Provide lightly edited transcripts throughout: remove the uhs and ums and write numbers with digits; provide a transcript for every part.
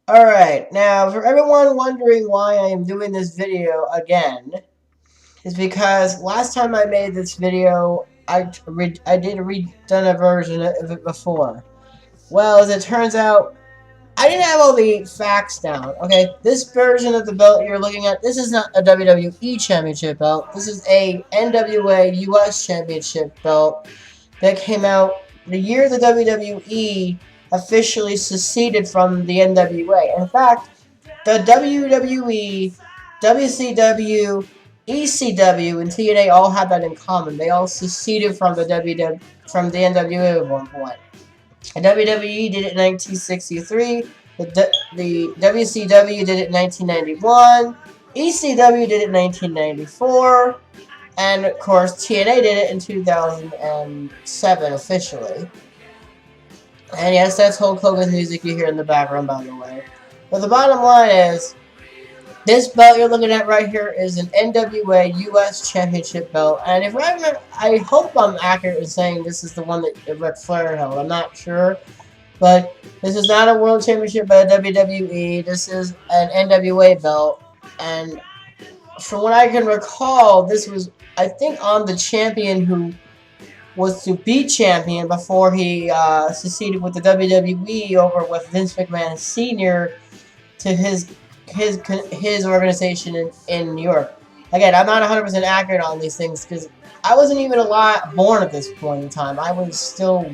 Alright, now for everyone wondering why I am doing this video again, is because last time I made this video, I did redone a version of it before. Well, as it turns out, I didn't have all the facts down. Okay, this version of the belt you're looking at, this is not a WWE Championship belt. This is a NWA US Championship belt that came out the year the WWE officially seceded from the NWA. In fact, the WWE, WCW, ECW, and TNA all had that in common. They all seceded from the NWA at one point. The WWE did it in 1963. The WCW did it in 1991. ECW did it in 1994. And of course, TNA did it in 2007 officially. And yes, that's Hulk Hogan's music you hear in the background, by the way. But the bottom line is, this belt you're looking at right here is an NWA US Championship belt. And if I remember, I hope I'm accurate in saying this is the one that Ric Flair held. I'm not sure. But this is not a World Championship by WWE. This is an NWA belt. And from what I can recall, this was, I think, on the champion who was to be champion before he seceded with the WWE over with Vince McMahon Sr. to his organization in New York. Again, I'm not 100% accurate on these things because I wasn't even born at this point in time. I was still,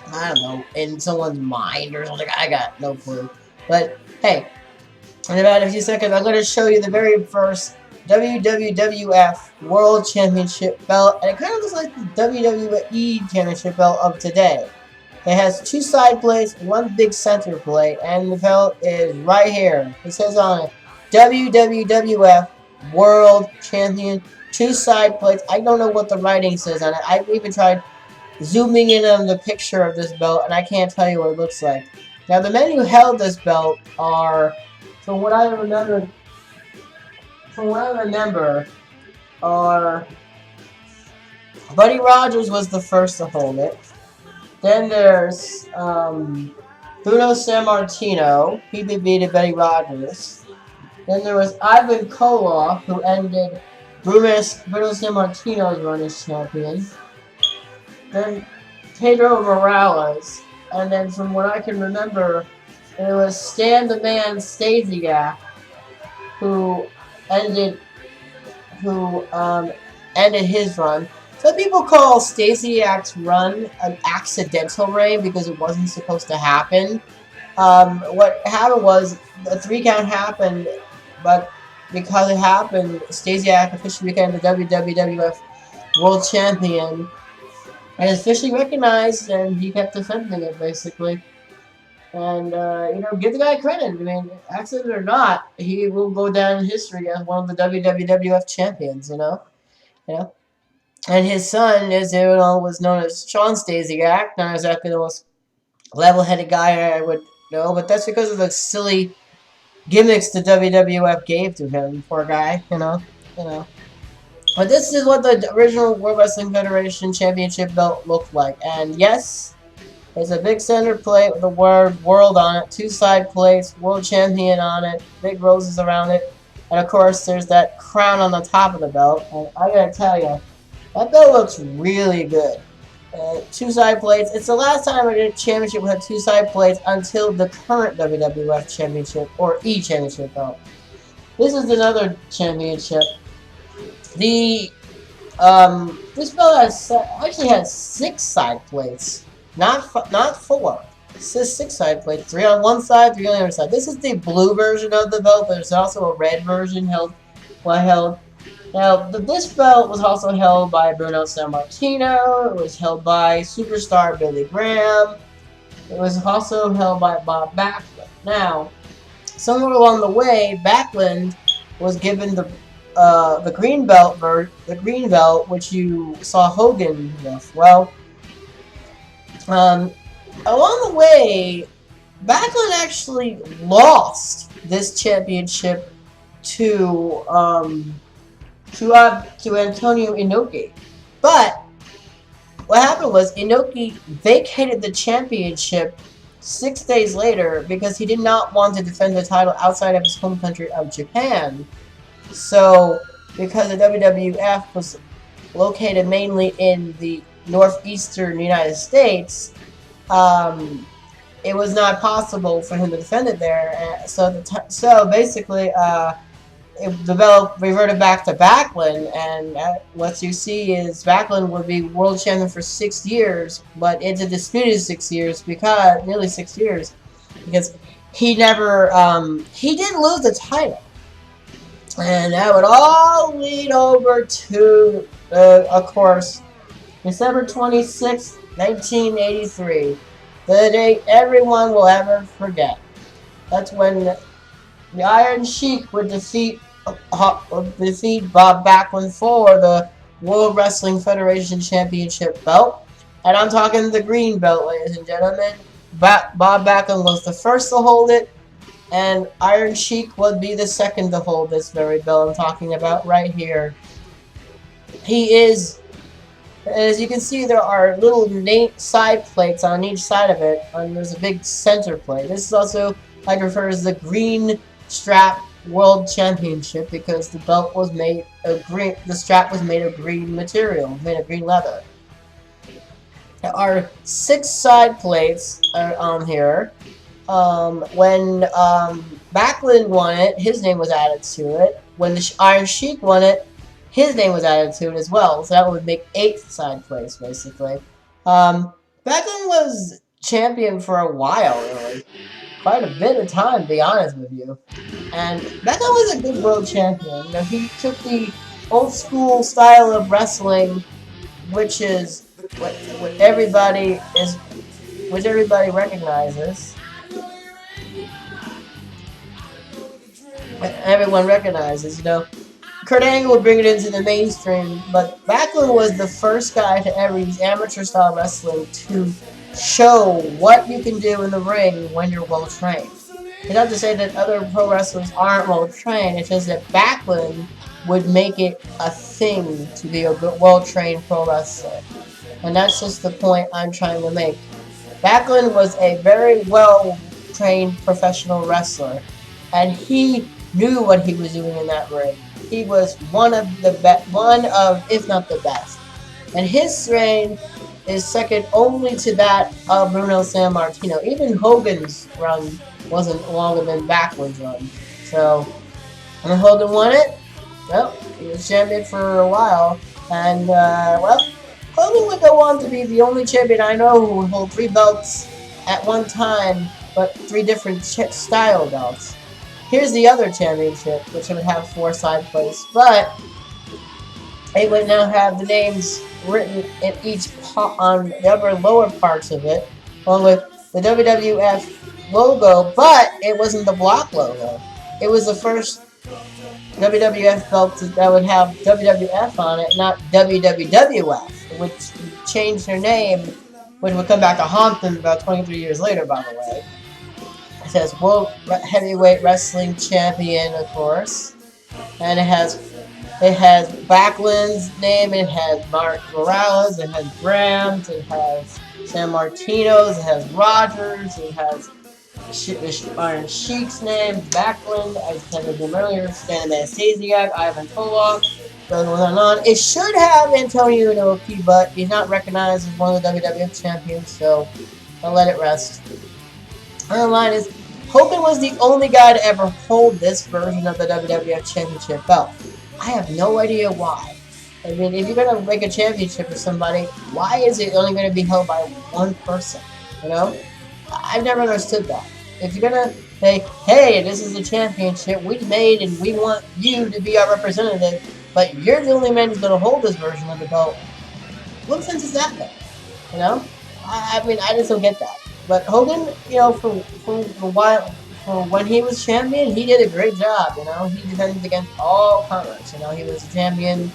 I don't know, in someone's mind or something. I got no clue. But hey, in about a few seconds, I'm going to show you the very first WWWF World Championship belt, and it kind of looks like the WWE Championship belt of today. It has two side plates, one big center plate, and the belt is right here. It says on it, WWWF World Champion, two side plates. I don't know what the writing says on it. I've even tried zooming in on the picture of this belt, and I can't tell you what it looks like. Now, the men who held this belt are, from what I remember, are Buddy Rogers was the first to hold it. Then there's Bruno Sammartino. He defeated Buddy Rogers. Then there was Ivan Koloff, who ended Bruno Sammartino's run as champion. Then Pedro Morales. And then from what I can remember, it was Stan the Man Stasiak who ended his run. Some people call Stasiak's run an accidental reign because it wasn't supposed to happen. What happened was the 3 count happened, but because it happened, Stasiak officially became the WWF World Champion and is officially recognized, and he kept defending it basically. And, give the guy credit. I mean, accident or not, he will go down in history as one of the WWF champions, you know? And his son, was known as Sean Stasiak. Not exactly the most level-headed guy I would know, but that's because of the silly gimmicks the WWF gave to him, poor guy, you know? But this is what the original World Wrestling Federation Championship belt looked like. And yes, there's a big center plate with the word World on it, 2 side plates, World Champion on it, big roses around it, and of course there's that crown on the top of the belt. And I gotta tell you, that belt looks really good. 2 side plates. It's the last time I did a championship with 2 side plates until the current WWF Championship or E-Championship belt. This is another championship. This belt actually has 6 side plates. Not 4. It says 6 side plates. 3 on one side, 3 on the other side. This is the blue version of the belt. There's also a red version held. Now, this belt was also held by Bruno Sammartino. It was held by superstar Billy Graham. It was also held by Bob Backlund. Now, somewhere along the way, Backlund was given the green belt, which you saw Hogan with. Well, along the way, Backlund actually lost this championship to Antonio Inoki. But what happened was Inoki vacated the championship 6 days later because he did not want to defend the title outside of his home country of Japan. So, because the WWF was located mainly in the northeastern United States, it was not possible for him to defend it there. So basically, reverted back to Backlund, and what you see is Backlund would be world champion for 6 years, but it's a disputed 6 years because nearly 6 years because he never he didn't lose the title, and that would all lead over to of course December 26th, 1983, the date everyone will ever forget. That's when the Iron Sheik would defeat Bob Backlund for the World Wrestling Federation Championship belt. And I'm talking the green belt, ladies and gentlemen. Bob Backlund was the first to hold it, and Iron Sheik would be the second to hold this very belt I'm talking about right here. He is, as you can see, there are little side plates on each side of it, and there's a big center plate. This is also, I refer as the green strap world championship because the belt was made of green. The strap was made of green material, made of green leather. There are 6 side plates on here. When Backlund won it, his name was added to it. When the Iron Sheik won it, his name was added to it as well. So that would make 8 side plates, basically. Backlund was champion for a while, really. Quite a bit of time, to be honest with you. And Backlund was a good world champion. You know, he took the old school style of wrestling, which is what everybody recognizes. Everyone recognizes, you know. Kurt Angle would bring it into the mainstream, but Backlund was the first guy to ever use amateur style wrestling to show what you can do in the ring when you're well trained. It's not to say that other pro wrestlers aren't well trained, it's just that Backlund would make it a thing to be a well trained pro wrestler. And that's just the point I'm trying to make. Backlund was a very well trained professional wrestler, and he knew what he was doing in that ring. He was one of, if not the best. And his reign is second only to that of Bruno Sammartino. Even Hogan's run wasn't longer than Backlund's run. So, when Hogan won it, well, he was champion for a while. And, Hogan would go on to be the only champion I know who would hold 3 belts at one time, but 3 different style belts. Here's the other championship, which would have 4 side plates, but it would now have the names written in each on the upper and lower parts of it, along with the WWF logo, but it wasn't the block logo. It was the first WWF belt that would have WWF on it, not WWWF, which changed their name, which would come back to haunt them about 23 years later, by the way. It says World Heavyweight Wrestling Champion, of course, and it has Backlund's name, it has Mark Morales, it has Grams, it has Sammartino's, it has Rogers, it has Iron Sheik's name, Backlund, I said him earlier, Stan Anastasiak, Ivan Koloff, goes on and on. It should have Antonio Inoki, but he's not recognized as one of the WWF champions, so I'll let it rest. Our line is, Hogan was the only guy to ever hold this version of the WWF Championship belt. I have no idea why. I mean, if you're going to make a championship for somebody, why is it only going to be held by one person? You know? I've never understood that. If you're going to say, hey, this is a championship we made and we want you to be our representative, but you're the only man who's going to hold this version of the belt, what sense is that then? You know? I mean, I just don't get that. But Hogan, you know, for when he was champion, he did a great job, you know. He defended against all comers, you know. He was a champion,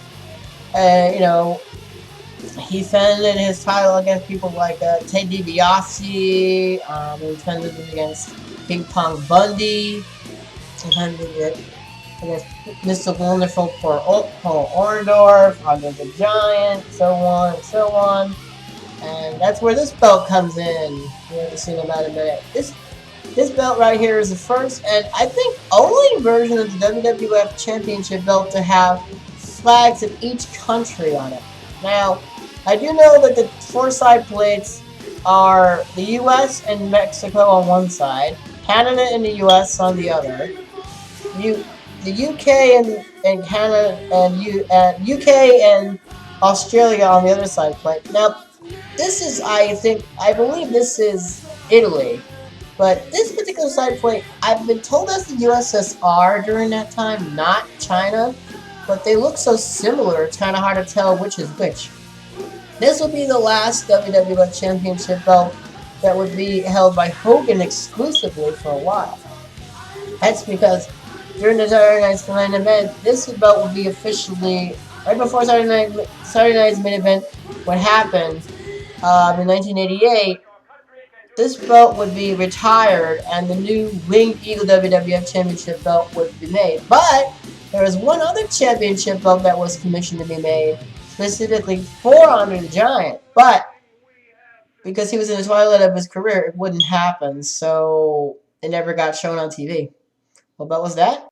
you know. He defended his title against people like Ted DiBiase. He defended it against Ping Pong Bundy. He defended it against Mr. Wonderful Paul Orndorff, Andre the Giant, so on and so on. And that's where this belt comes in. We're going to see in about a minute. This belt right here is the first and I think only version of the WWF Championship belt to have flags of each country on it. Now, I do know that the four side plates are the US and Mexico on one side, Canada and the US on the other, the UK and Canada and UK and Australia on the other side plate. Now, this is I believe this is Italy. But this particular side plate, I've been told that's the USSR during that time, not China. But they look so similar, it's kind of hard to tell which is which. This will be the last WWF Championship belt that would be held by Hogan exclusively for a while. That's because during the Saturday Night's main event, this belt will be officially, right before Saturday Night's main event, what happened in 1988, this belt would be retired and the new Winged Eagle WWF Championship belt would be made. But there was one other championship belt that was commissioned to be made, specifically for Andre the Giant. But because he was in the twilight of his career, it wouldn't happen. So it never got shown on TV. What belt was that?